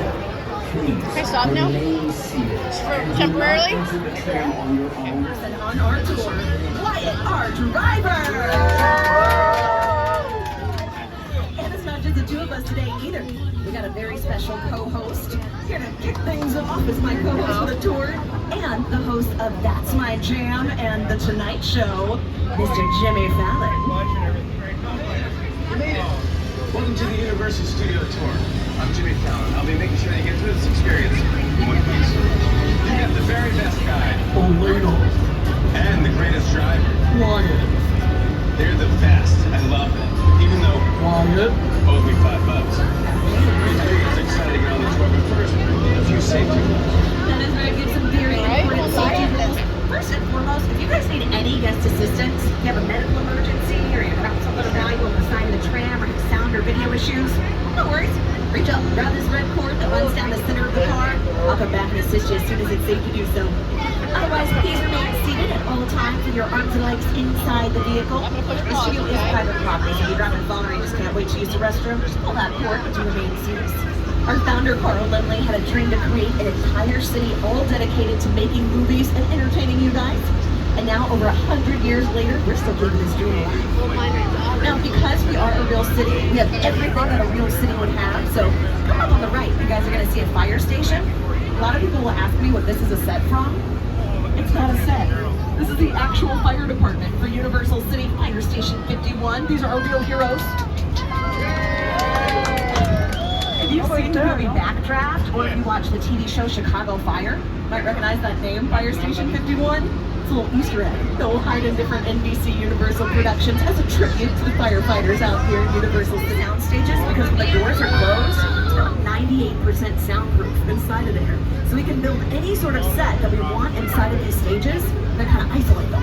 Can I stop now? Temporarily? And on our tour, Wyatt, our driver! And it's not just the two of us today either. We got a very special co-host here to kick things off as my co-host for the tour, and the host of That's My Jam and The Tonight Show, Mr. Jimmy Fallon. You made it! Welcome to the Universal Studio Tour. I'm Jimmy Fallon. I'll be making sure that you get through this experience in one piece. You got the very best guide. Oh, Leno. And the greatest driver. Wyatt. They're the best. I love them. Even though Wyatt. owes me $5. Everyone's excited to get on the tour, but first, a few safety rules. That is where I give some very important safety rules. First and foremost, if you guys need any guest assistance, you have a medical emergency, or you have something valuable on the side of the tram, or have sound or video issues, no worries. Reach up, grab this red cord that runs down the center of the car. I'll come back and assist you as soon as it's safe to do so. Otherwise, please remain seated at all times with your arms and legs inside the vehicle. The studio is private property, so if you're driving a phone or you just can't wait to use the restroom, just pull that cord to remain seated. Our founder, Carl Lindley, had a dream to create an entire city all dedicated to making movies and entertaining you guys. And now, over 100 years later, we're still keeping this dream alive. Now, because we are a real city, we have everything that a real city would have. So, come up on the right, you guys are going to see a fire station. A lot of people will ask me what this is a set from. It's not a set. This is the actual fire department for Universal City Fire Station 51. These are our real heroes. If you've seen the movie Backdraft, or if you watch the TV show Chicago Fire, you might recognize that name, Fire Station 51. It's a little Easter egg that will hide in different NBC Universal productions as a tribute to the firefighters out here at Universal sound stages, because when the doors are closed, it's about 98% soundproof inside of there. So we can build any sort of set that we want inside of these stages that kind of isolate them.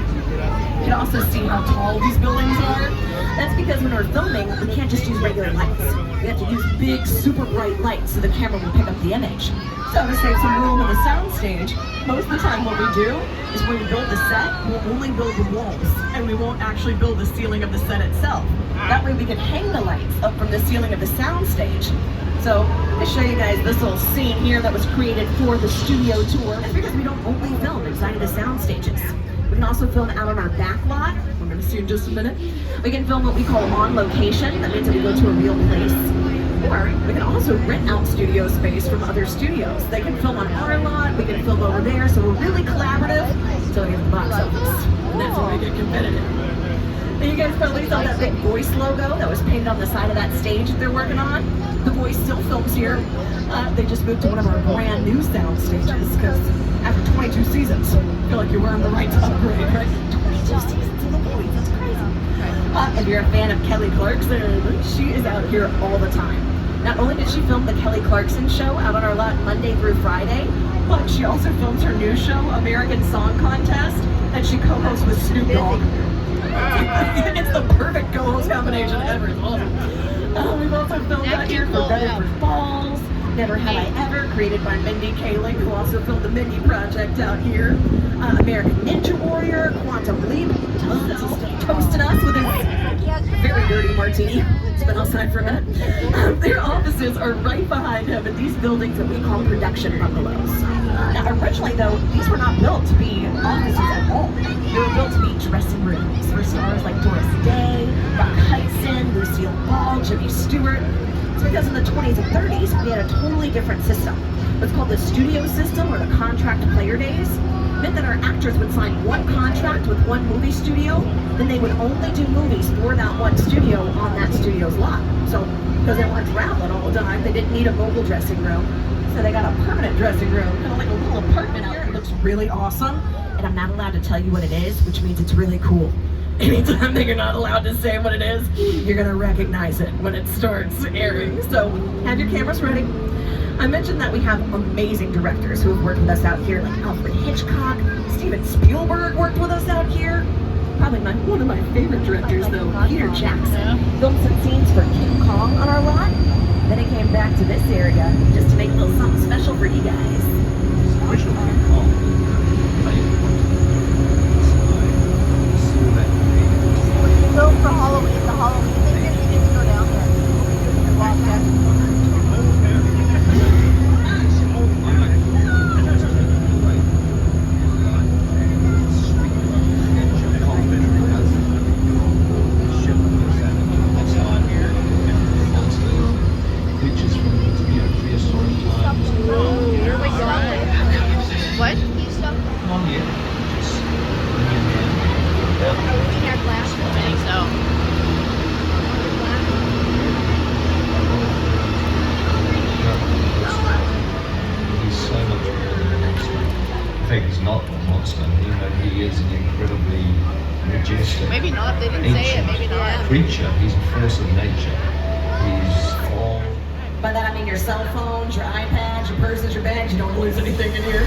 You can also see how tall these buildings are. That's because when we're filming, we can't just use regular lights. We have to use big, super bright lights so the camera will pick up the image. So to save some room on the sound stage, most of the time what we do is when we build the set, we'll only build the walls, and we won't actually build the ceiling of the set itself. That way we can hang the lights up from the ceiling of the sound stage. So to show you guys this little scene here that was created for the studio tour, it's because we don't only film inside of the sound stages. We can also film out on our backlot. We're going to see in just a minute. We can film what we call on location. That means that we go to a real place. Or we can also rent out studio space from other studios. They can film on our lot, we can film over there, so we're really collaborative until we get the box office. And that's when we get competitive. And you guys probably saw that big Voice logo that was painted on the side of that stage that they're working on. The Voice still films here. They just moved to one of our brand new sound stages, because after 22 seasons, I feel like you're wearing the right to upgrade, right? 22 seasons of The Voice, that's crazy. If you're a fan of Kelly Clarkson, she is out here all the time. Not only did she film the Kelly Clarkson show out on our lot Monday through Friday, but she also films her new show, American Song Contest, and she co-hosts with Snoop Dogg. It's the perfect co-host combination ever. It's awesome. We've also filmed out here for Better for Falls, Never Have I Ever, created by Mindy Kaling, who also filmed the Mindy Project out here. American Ninja Warrior, Quantum Leap, toasting us with his very dirty martini. It's been outside for a minute. Their offices are right behind him in these buildings that we call production bungalows. Now, originally, though, these were not built to be offices at all. They were built to be dressing rooms for stars like Doris Day, Rock Hudson, Lucille Ball, Jimmy Stewart. It's because in the 20s and 30s, we had a totally different system. What's called the studio system, or the contract player days, meant that our actors would sign one contract with one movie studio, then they would only do movies for that one studio on that studio's lot. So, because they weren't traveling all the time, they didn't need a mobile dressing room. So they got a permanent dressing room, kind of like a little apartment out here. It looks really awesome, and I'm not allowed to tell you what it is, which means it's really cool. Anytime that you're not allowed to say what it is, you're gonna recognize it when it starts airing. So have your cameras ready. I mentioned that we have amazing directors who have worked with us out here, like Alfred Hitchcock, Steven Spielberg worked with us out here. Probably one of my favorite directors, though, Peter Jackson, filmed some scenes for King Kong on our lot. Then he came back to this area just to make a little something special for you guys. Go for Halloween, the Halloween thing, you get to go down there and walk there. is an incredibly majestic Maybe not. They didn't say it. Maybe not. creature. He's a force of nature. He's all. By that I mean your cell phones, your iPads, your purses, your bags. You don't lose anything in here.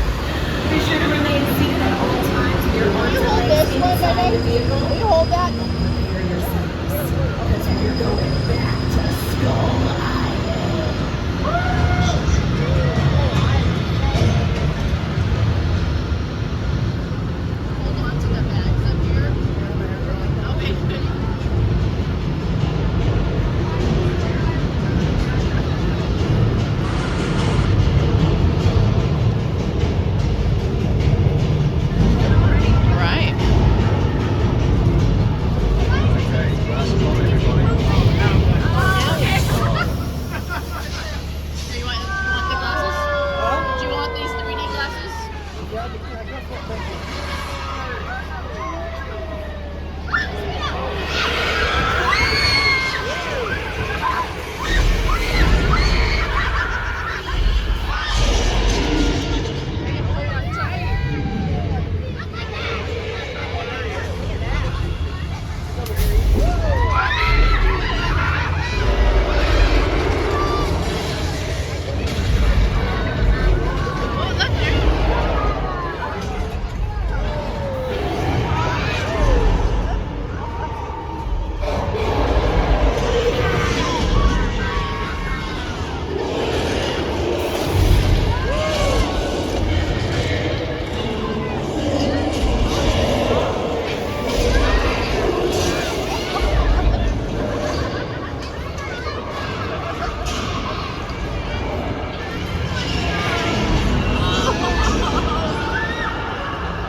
Be sure to remain seated at all times with your arms Can you and hold legs this one, inside the baby? vehicle. Can you hold that? Clear your seats, because we're going back to Skull Island. Hold on to the bags up here. Okay. Right. Okay, glasses on, everybody. Do you want the glasses? Do you want these 3D glasses? Oh, look there.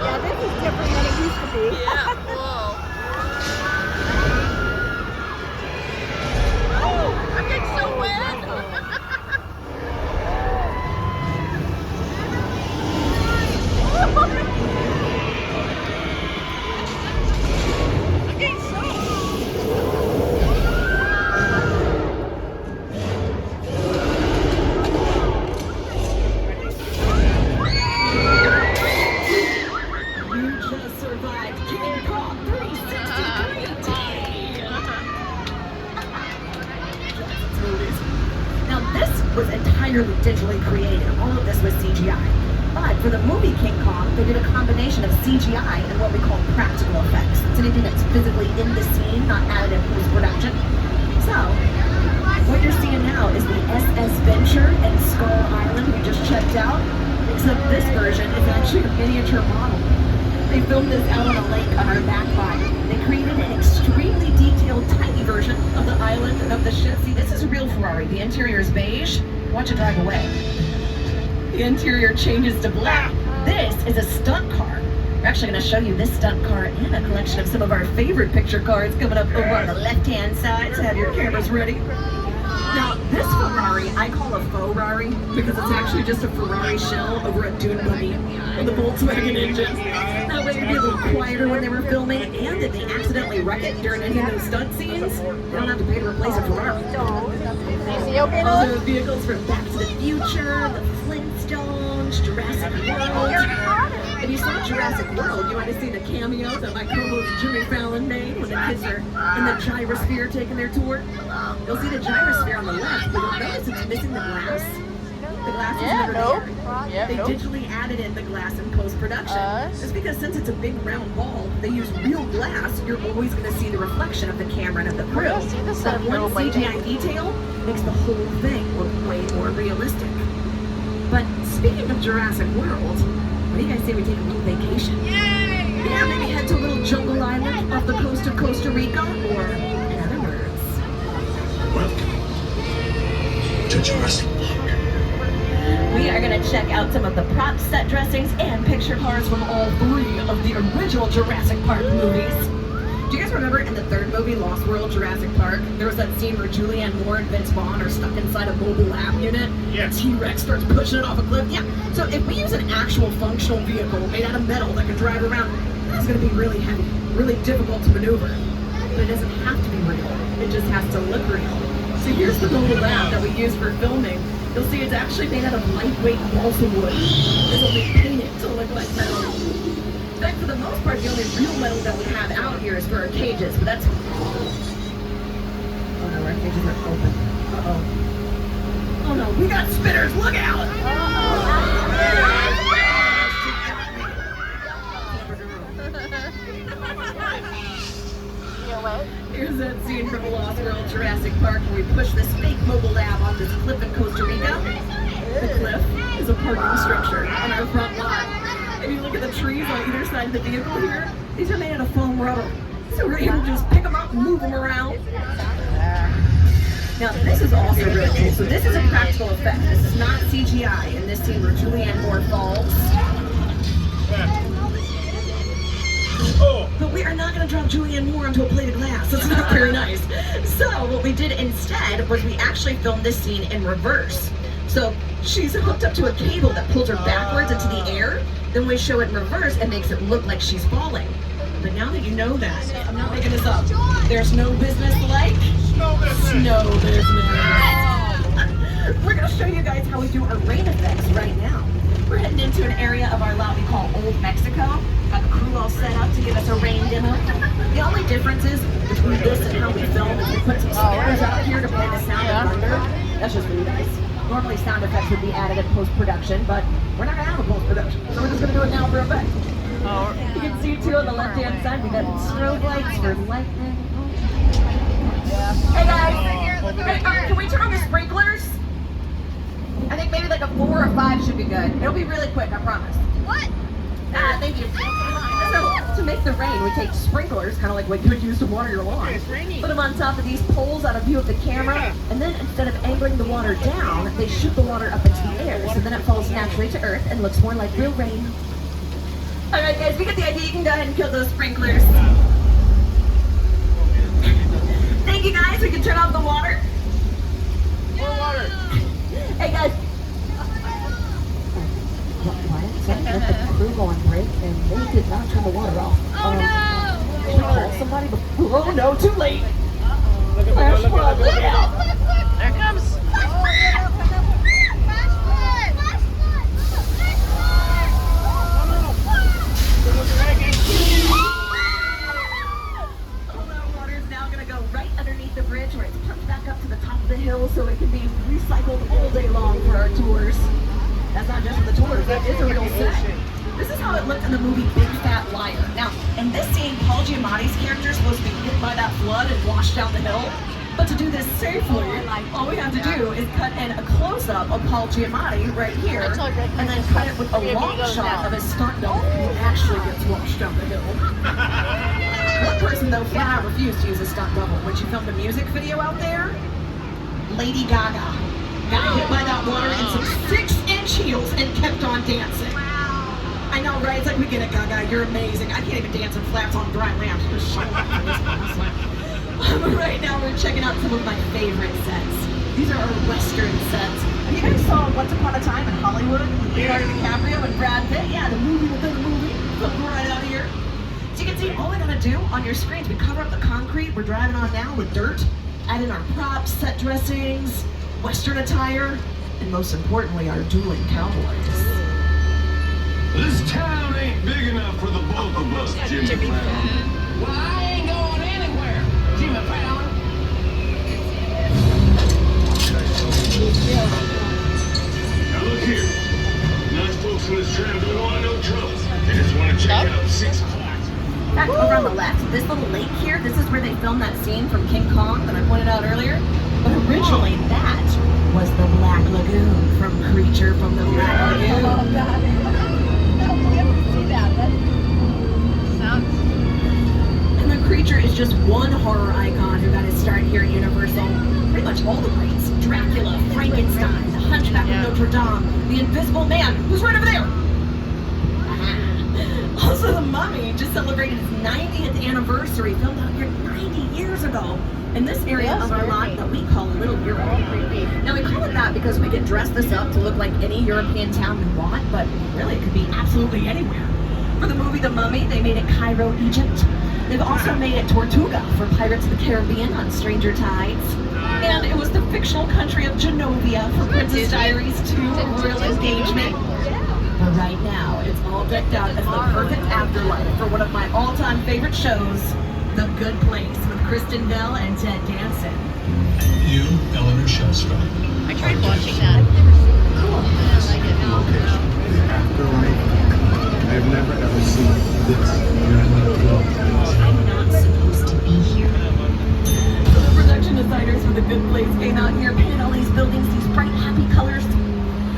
Yeah, this is different than it used to be. Yeah. Whoa. Oh, I'm getting so wet. I'm getting so. You just survived King Kong 360 movies. Now this was entirely digitally created. All of this was CGI. But for the movie King Kong, they did a combination of CGI and what we call practical effects. It's anything that's physically in the scene, not added in post-production. So, what you're seeing now is the SS Venture and Skull Island we just checked out. Except this version is actually a miniature model. They filmed this out on a lake on our back lot. They created an extremely detailed, tiny version of the island and of the ship. See, this is a real Ferrari. The interior is beige. Watch it drive away. The interior changes to black. This is a stunt car. We're actually going to show you this stunt car and a collection of some of our favorite picture cards coming up over on the left-hand side. So have your cameras ready. Now, this Ferrari, I call a faux Rari because it's actually just a Ferrari shell over a dune buggy with a Volkswagen engine. That way it'd be a little quieter when they were filming, and if they accidentally wreck it during any of those stunt scenes, they don't have to pay to replace a Ferrari. Other vehicles from Back to the Future, the Flintstones, Jurassic World. If you saw Jurassic World, you might have seen the cameos that my co-host Jimmy Fallon made when the kids are in the gyrosphere taking their tour. You'll see the gyrosphere on the left, but you'll notice it's missing the glass. The glass is never there. They digitally added in the glass in post-production. Just because since it's a big round ball, they use real glass, you're always going to see the reflection of the camera and of the crew. That one CGI detail makes the whole thing look way more realistic. But speaking of Jurassic World, what do you guys say we take a little vacation? Yeah, maybe head to a little jungle island off the coast of Costa Rica, or in other words, Welcome to Jurassic Park. we are going to check out some of the prop set dressings and picture cards from all three of the original Jurassic Park movies. Do you guys remember in the third movie, Lost World Jurassic Park, there was that scene where Julianne Moore and Vince Vaughn are stuck inside a mobile lab unit? Yeah. T-Rex starts pushing it off a cliff. Yeah. So if we use an actual functional vehicle made out of metal that can drive around, that's going to be really heavy, really difficult to maneuver. But it doesn't have to be real. It just has to look real. So here's the mobile lab that we use for filming. You'll see it's actually made out of lightweight balsa wood. It's only painted to look like metal. In fact, for the most part, the only real metal that we have out here is for our cages, but that's... Oh no, our cages are open. Uh-oh. Oh no, we got spitters, look out! Here's that scene from Lost World Jurassic Park where we push this fake mobile lab on this cliff in Costa Rica. The cliff is a parking structure on our front lot. If you look at the trees on either side of the vehicle here, these are made out of foam rubber. So we're able to just pick them up and move them around. Now this is also really cool. So this is a practical effect. This is not CGI in this scene where Julianne Moore falls. But we are not going to drop Julianne Moore onto a plate of glass. That's not very nice. So what we did instead was we actually filmed this scene in reverse. So she's hooked up to a cable that pulls her backwards into the air. Then we show it in reverse and makes it look like she's falling. But now that you know that, I'm not making this up. There's no business like snow business. We're going to show you guys how we do our rain effects right now. We're heading into an area of our lot we call Old Mexico. Got the crew all set up to give us a rain demo. The only difference is between this and how we film is we put some speakers out here to play the sound of thunder. That's just really nice. Normally sound effects would be added in post-production, but we're not going to have a post-production, so we're just going to do it now for effect. You can see too on the left-hand side, we got strobe lights for lightning. Hey guys, hey, can we turn on the sprinklers? I think maybe like a 4 or 5 should be good. It'll be really quick, I promise. What? Thank you. So, to make the rain, we take sprinklers, kind of like what you would use to water your lawn. Put them on top of these poles out of view of the camera, and then instead of angling the water down, they shoot the water up into the air, so then it falls naturally to earth and looks more like real rain. Alright guys, we get the idea. You can go ahead and kill those sprinklers. Thank you guys, we can turn off the water. More water. Hey guys. Let the crew go on break, and they did not turn the water off. Oh no! Should we call somebody before? Oh no, too late! Flash flood, look out! There it comes. All that water is now going to go right underneath the bridge where it's pumped back up to the top of the hill so it can be recycled all day long for our tours. That's not just for the tours, that is a real set. This is how it looked in the movie Big Fat Liar. Now, in this scene, Paul Giamatti's character is supposed to be hit by that flood and washed down the hill. But to do this safely, all we have to do is cut in a close-up of Paul Giamatti right here, and then cut it with a long shot of his stunt double who actually gets washed down the hill. One person, though, flat out refused to use a stunt double. When she filmed a music video out there, Lady Gaga got hit by that water in some 6-inch heels and kept on dancing. I know, right? It's like, we get it, Gaga. You're amazing. I can't even dance in flats on dry land. Right now, we're checking out some of my favorite sets. These are our Western sets. You guys saw Once Upon a Time in Hollywood with Leonardo DiCaprio and Brad Pitt? Yeah, the movie within the movie. Something right out of here. So you can see all we're going to do on your screens, we cover up the concrete we're driving on now with dirt, add in our props, set dressings, Western attire, and most importantly, our dueling cowboys. This town ain't big enough for the both of us, Jimmy Brown. Well, I ain't going anywhere, Jimmy Brown. Now look here. Nice folks in this town don't want no trouble. They just want to check out 6 o'clock. Back over on the left, this little lake here, this is where they filmed that scene from King Kong that I pointed out earlier. But originally that was the Black Lagoon from Creature from the Black Lagoon. Oh, God. I'll never see that. And the Creature is just one horror icon who got his start here at Universal. Pretty much all the greats. Dracula, Frankenstein, the Hunchback of Notre Dame, the Invisible Man, who's right over there. Also, The Mummy just celebrated its 90th anniversary, filmed out here 90 years ago in this area of our lot that we call Little Europe. Now, we call it that because we can dress this up to look like any European town we want, but really it could be absolutely anywhere. For the movie The Mummy, they made it Cairo, Egypt. They've also made it Tortuga for Pirates of the Caribbean on Stranger Tides. And it was the fictional country of Genovia for Princess Diaries 2, Royal Engagement. The right now. It's all decked out as the perfect afterlife for one of my all-time favorite shows, The Good Place, with Kristen Bell and Ted Danson. You, Eleanor Shellstrom. I tried watching that. Cool. I didn't like it. Location. The afterlife. I've never ever seen this. I'm not supposed to be here. So the production designers for The Good Place came out here, painted all these buildings, these bright, happy colors.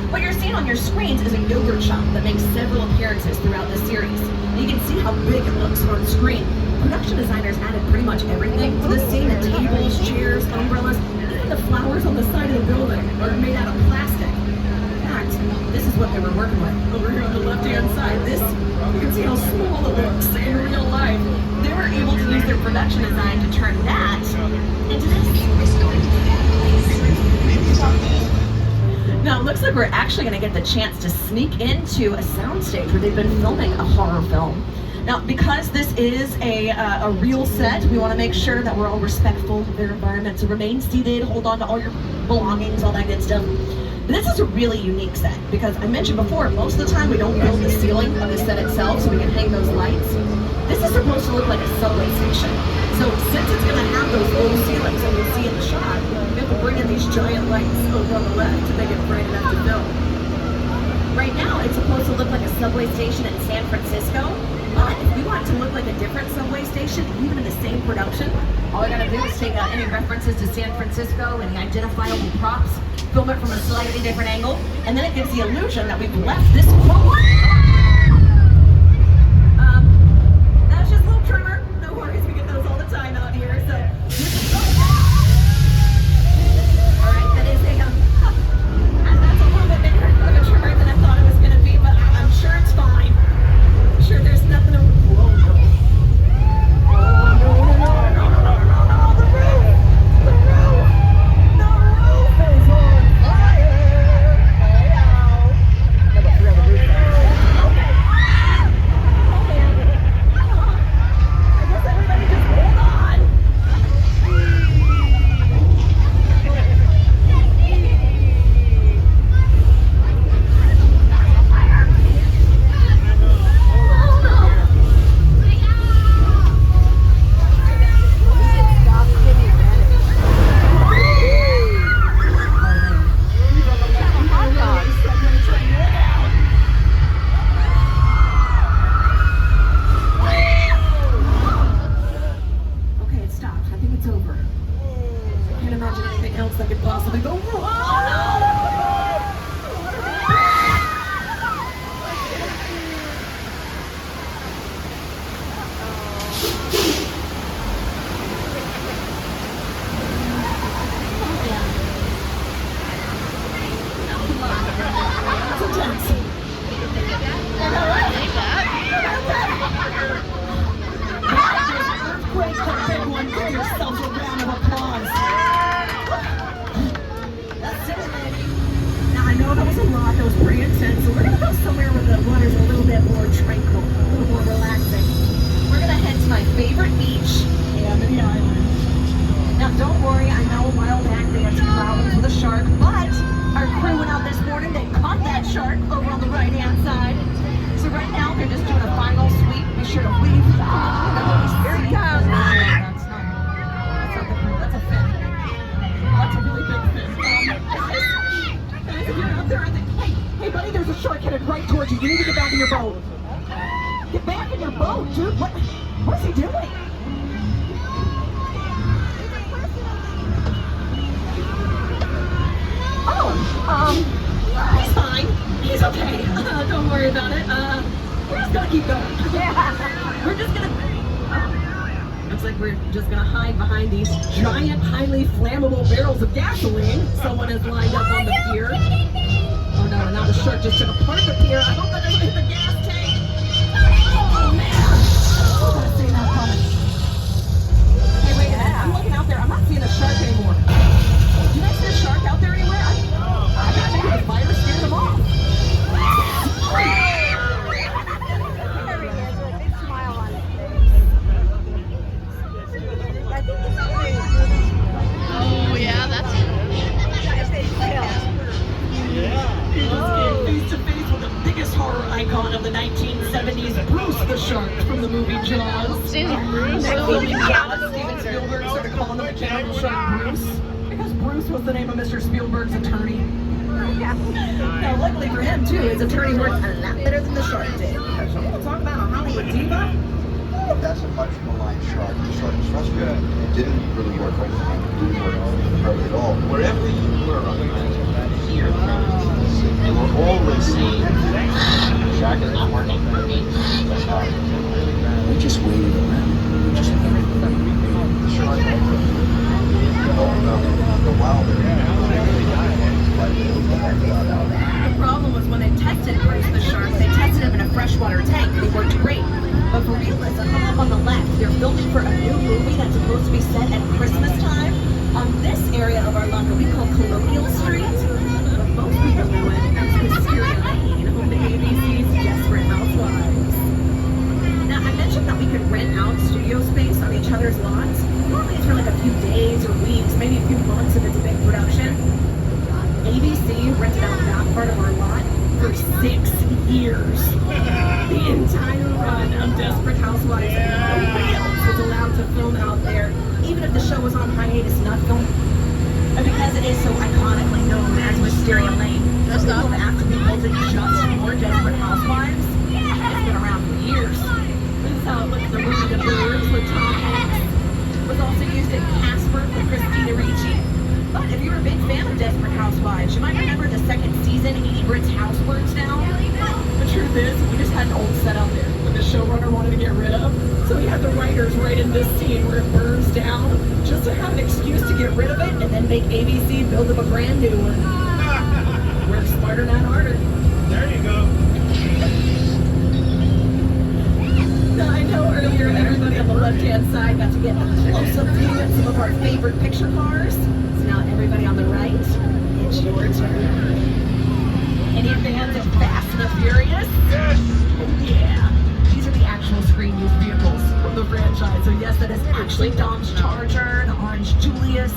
What you're seeing on your screens is a yogurt shop that makes several appearances throughout the series. And you can see how big it looks on screen. Production designers added pretty much everything to the scene: the tables, chairs, umbrellas, even the flowers on the side of the building are made out of plastic. In fact, this is what they were working with. Over here on the left-hand side, this, you can see how small it looks in real life. They were able to use their production design to turn that into this. Now, it looks like we're actually going to get the chance to sneak into a soundstage where they've been filming a horror film. Now, because this is a real set, we want to make sure that we're all respectful of their environment. So remain seated, hold on to all your belongings, all that good stuff. But this is a really unique set because I mentioned before, most of the time we don't build the ceiling of the set itself so we can hang those lights. This is supposed to look like a subway station. So since it's going to have those low ceilings that you'll see in the shot, we have to bring in these giant lights over on the left to make it bright enough to film. Right now, it's supposed to look like a subway station in San Francisco, but if we want it to look like a different subway station, even in the same production, all we gotta do is take any references to San Francisco, any identifiable props, film it from a slightly different angle, and then it gives the illusion that we've left this quote. That's just a little trimmer. No worries, we get those all the time out here. So, all right, that is that's a little bit bigger of a trimmer than I thought it was going to be, but I'm sure it's fine. I'm sure there's nothing to. Whoa, no. The roof is on fire. Never forget the roof. Okay. I guess everybody just hold on. Okay, it stopped. I think it's over. I can't imagine anything else that could possibly go wrong. It's intense. Earthquake, the big one. Give yourselves a round of applause. That's it. Now, I know that was a lot. That was pretty intense. So we're going to go somewhere where the water's a little bit more tranquil, a little more relaxing. We're going to head to my favorite beach, Amity Island. Now, don't worry. I know a while back they had some problems with a shark, but our crew went out this morning. They caught that shark over on the right-hand side. So right now, they're just doing a final sweep. Be sure to weave. Here it comes. That's not the crew. That's a fin. That's a really big fin. Guys, if you're out there, I think, hey, buddy, there's a shark headed right towards you. You need to get back in your boat. Get back in your boat, dude. What is he doing? He's fine. He's okay. Don't worry about it. We're just gonna keep going. We're just gonna. Looks like we're just gonna hide behind these giant, highly flammable barrels of gasoline someone has lined up on the pier. Oh no! Now the shark just took apart the pier. I hope that doesn't hit the gas tank. Oh man! Oh, I've seen that coming. Hey, wait a minute. I'm looking out there. I'm not seeing a shark anymore. Do you guys see a shark out there anywhere? I bet maybe the fire scared them off. Oh yeah, that's it. He just came face to face with the biggest horror icon of the 1970s, Bruce the Shark from the movie Jaws. Bruce. Steven Spielberg started calling the mechanical shark Bruce because Bruce was the name of Mr. Spielberg's attorney. Now, luckily for him, too, his attorney worked a lot better than the shark did. Because you want to talk about a Hollywood diva? That's a much maligned shark. The shark is frustrated. It didn't really work right now. It didn't work hardly at all. Wherever you were on the island, here, they were always saying, the shark is not working for me. That's hard. We just waited around. We just waited around. The shark won't work. The wilder. The problem was when they tested Bruce the Shark, they tested him in a freshwater tank. They worked great. But for realism, up on the left, they're filming for a new movie that's supposed to be set at Christmas time on this area of Orlando we call Colonial Street. But most people know it as Wisteria Lane, home to ABC's Desperate Housewives. Now, I mentioned that we could rent out studio space on each other's lots. Normally it's for like a few days or weeks, maybe a few months if it's a big production. ABC rented out that part of our lot for 6 years. The entire run of Desperate Housewives, and nobody else was allowed to film out there, even if the show was on hiatus, not filming. And because it is so iconically known as Wisteria Lane, people have actually built it just for Desperate Housewives. It's been around for years. This is how it looks. The movie The Birds with Tom Hanks was also used in Casper with Christina Ricci. But if you're a big fan of Desperate Housewives, you might remember the second season, Edie Britt's house burns down. The truth is, we just had an old set out there that the showrunner wanted to get rid of. So he had the writers write in this scene where it burns down just to have an excuse to get rid of it and then make ABC build them a brand new one. Work smarter, not harder. There you go. Now, I know earlier everybody on the left-hand side got to get a close-up view of some of our favorite picture cars. So now everybody on the right, it's your turn. Any fans of Fast and the Furious? Yes. Oh yeah. These are the actual screen-used vehicles from the franchise. So yes, that is actually Dom's Charger, the orange Julius.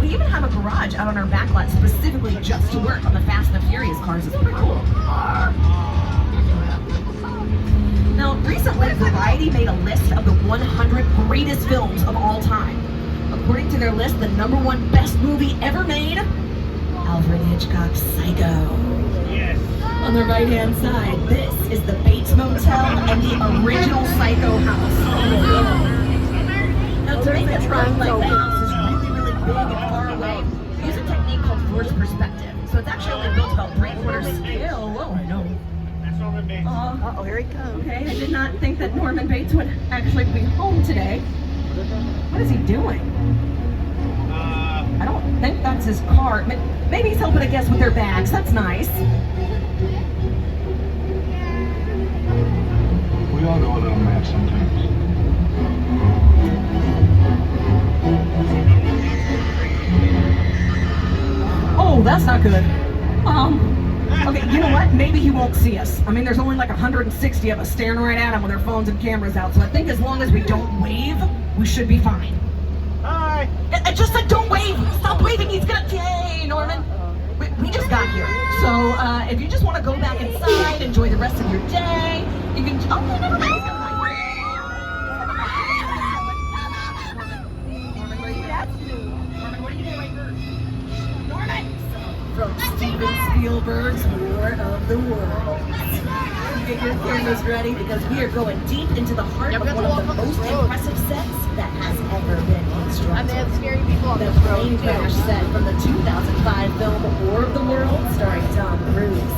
We even have a garage out on our backlot specifically just to work on the Fast and the Furious cars. It's pretty cool. Now, recently, Variety made a list of the 100 greatest films of all time. According to their list, the #1 best movie ever made, Alfred Hitchcock's Psycho. Yes. On the right-hand side, this is the Bates Motel and the original Psycho house. Now, to make a truck like the house is really big and far away, use a technique called forced perspective. So it's actually only built about 3/4 scale. Oh, I know. Uh-oh, here he comes. Okay, I did not think that Norman Bates would actually be home today. What is he doing? I don't think that's his car. Maybe he's helping a guest with their bags. That's nice. We all go a little mad sometimes. Oh, that's not good. Okay, you know what? Maybe he won't see us. I mean, there's only like 160 of us staring right at him with our phones and cameras out. So I think as long as we don't wave, we should be fine. Hi. I just said don't wave. Stop waving. He's gonna. Yay, Norman. We just got here. So if you just want to go back inside, enjoy the rest of your day, you can. Oh, never mind. Norman, where are you at? Norman, what are you doing? Norman. From Steven Spielberg's War of the Worlds. Get your cameras ready because we are going deep into the heart of one of the most impressive sets that has ever been constructed. And they have scary people on The this road plane too. crash set from the 2005 film War of the Worlds starring Tom Cruise.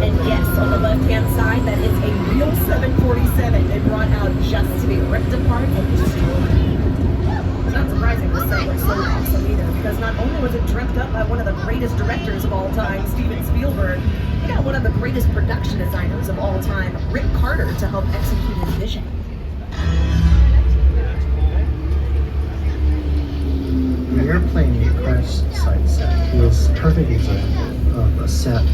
And yes, on the left-hand side, that is a real 747 they brought out just to be ripped apart and destroyed. It's not surprising this set was so awesome either, because not only was it dreamt up by one of the greatest directors of all time, Steven Spielberg, you got one of the greatest production designers of all time, Rick Carter, to help execute his vision. An airplane crash site set is a perfect example of a set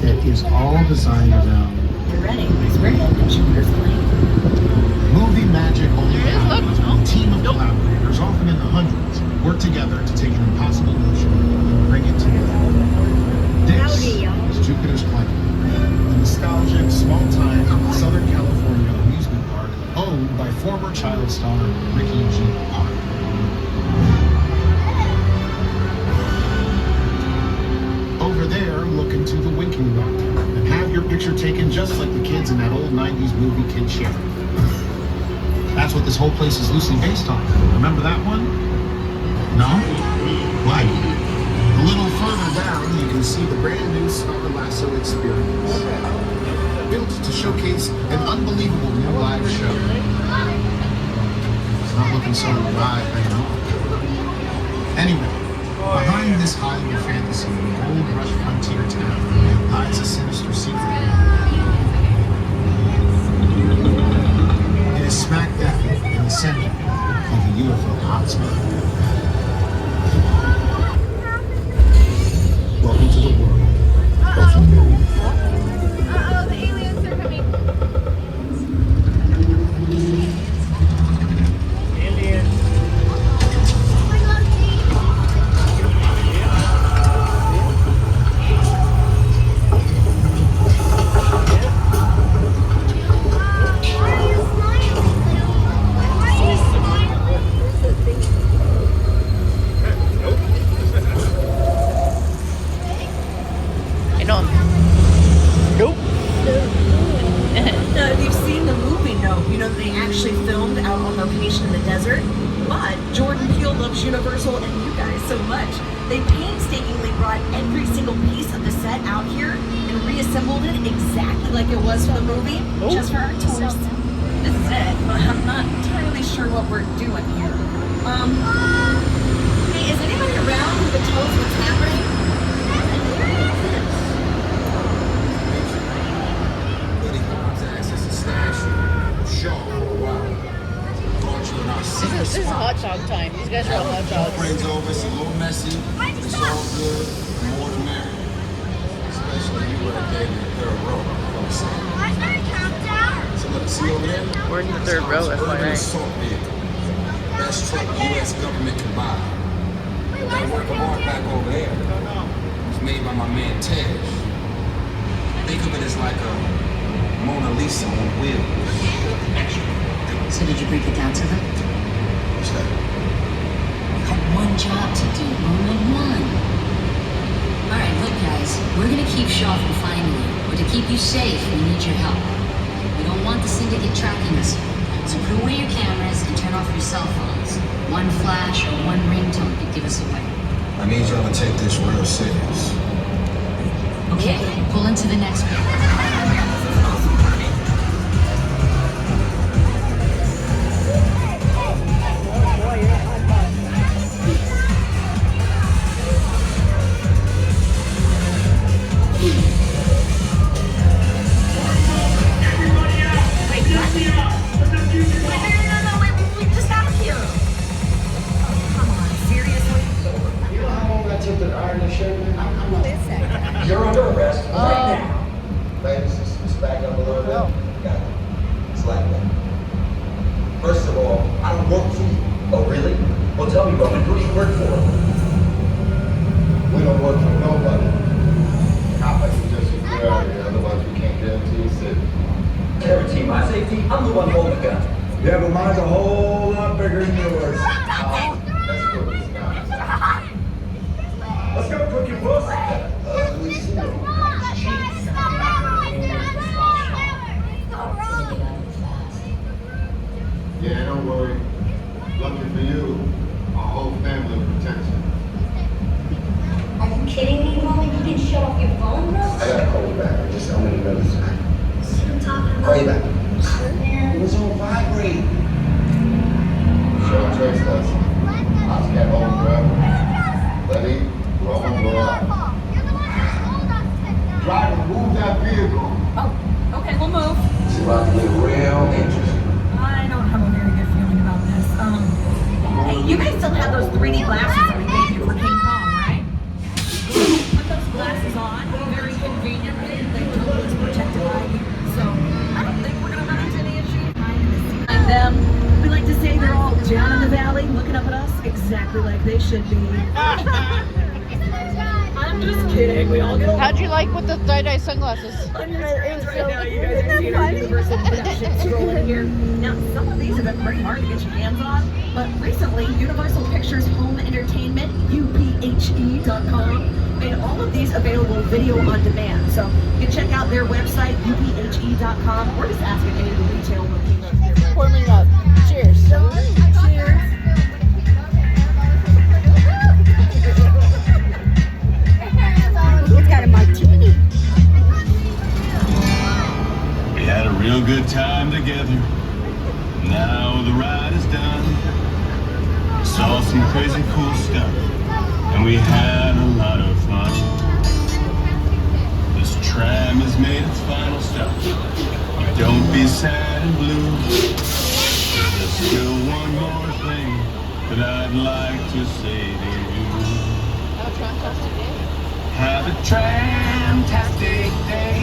that is all designed around. You're ready, because we're heading to Jupiter's plane. Movie magic only happens look. when a team of collaborators, often in the hundreds, work together to take an impossible notion and bring it to life. This is Jupiter's plane, a nostalgic former child star Ricky G. Park. Over there, look into the winking room and have your picture taken just like the kids in that old 90s movie Kid Share. That's what this whole place is loosely based on. Remember that one? No? Why? A little further down, you can see the brand new Star Lasso experience. Built to showcase an unbelievable new live show. It's not looking so live anymore. Anyway, behind this Hollywood fantasy, gold rush frontier town lies a sinister secret. It is smack dab in the center of the UFO hotspot. Welcome to the world. Uh-oh, the aliens are coming. I don't. Nope. If you've seen the movie, you know they actually filmed out on location in the desert. But Jordan Peele loves Universal and you guys so much. They painstakingly brought every single piece of the set out here and reassembled it exactly like it was for the movie, just for our tours. This is it, but I'm not entirely sure what we're doing here. Hey, is anybody around who can tell us what's happening? This is hot dog time. These guys are all hot dogs. Brings over, it's a little messy. It's all good. The more the merrier. Especially you were there in the third row. You know what I'm saying? So look, see over there? We're in the third row, FYI. Assault vehicle. Best truck the U.S. government can buy. That work of art back over there was made by my man Tej. Think of it as like a Mona Lisa on wheels. So did you break it down to them? What's that? We had one job to do, only one. Alright, look guys, we're gonna keep Shaw from finding you. But to keep you safe, we need your help. We don't want the syndicate tracking us. So put away your cameras and turn off your cell phones. One flash or one ringtone could give us away. I need y'all to take this real serious. Okay, pull into the next one. You're under arrest right now. Ladies, just back up a little bit. Got it. It's like that. First of all, I don't work for you. Oh, really? Well, tell me, Roman, who do you work for? We don't work for nobody. How about you just get out of here? Otherwise, we can't guarantee safety. Guarantee my safety? I'm the one holding the gun. Yeah, but mine's a whole lot bigger than yours. That's good. It's not. Let's go, Cookie Puss. Yeah, don't worry. Lucky for you, our whole family protects you. Are you kidding me, Roman? You didn't shut off your phone, bro? I gotta call you back. I just don't need another time. I'm talking about. Call you back. It was on vibrate. Show trace us. I'll get home forever. Letty, Roman, blow up. Driver, move that vehicle. Oh, okay, we'll move. It's about to get real interesting. I don't have a very good feeling about this. Hey, you guys still have those 3D glasses that we gave you for King Kong, right? Put those glasses on. Very conveniently, they totally is protected by you. So I don't think we're gonna run into any issues. Behind them, we like to say they're all down in the valley, looking up at us exactly like they should be. I'm Just kidding. We all get along. How'd you like with the tie-dye sunglasses? On your screens right now, you guys are seeing our Universal production scrolling here. Now, some of these have been pretty hard to get your hands on, but recently, Universal Pictures Home Entertainment, UPHE.com, made all of these available video on demand. So you can check out their website, UPHE.com, or just ask at any of the retail locations. Pour me up. Cheers. Cheers. He's got a martini. We had a real good time together. Now the ride is done. Saw some crazy cool stuff, and we had a lot of fun. This tram has made its final stop. But don't be sad and blue. There's still one more thing that I'd like to say to you. Have a fantastic day. Have a tram-tastic day.